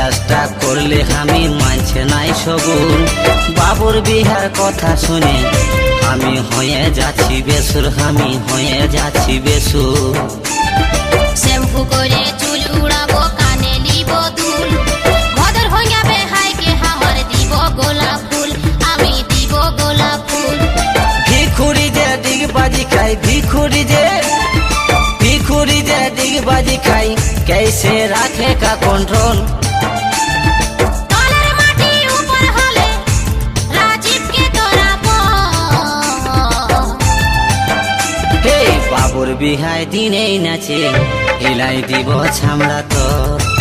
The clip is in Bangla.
কাজটা করলে আমি মানছে নাই সগুন। বাবুর বিহার কথা শুনে আমি হয়ে যাচ্ছি বেসুর, আমি হয়ে যাচ্ছি বেসুর। শ্যাম্পু করে চুল উড়াবো, কানে নিব দুল, ভদর হইয়া বেহাইকে আমার দিব গোলাপ ফুল, আমি দিব গোলাপ ফুল। ভিখুরি যে ডিগবাজি খাই, ভিখুরি যে डिगबाजी खाई, कैसे रखे का कंट्रोल। तलेर माटी ऊपर हले राजीव के तोरा हे बाबुर बिहाय दिने नाचे हिलाई দিব ছামড়া তোর।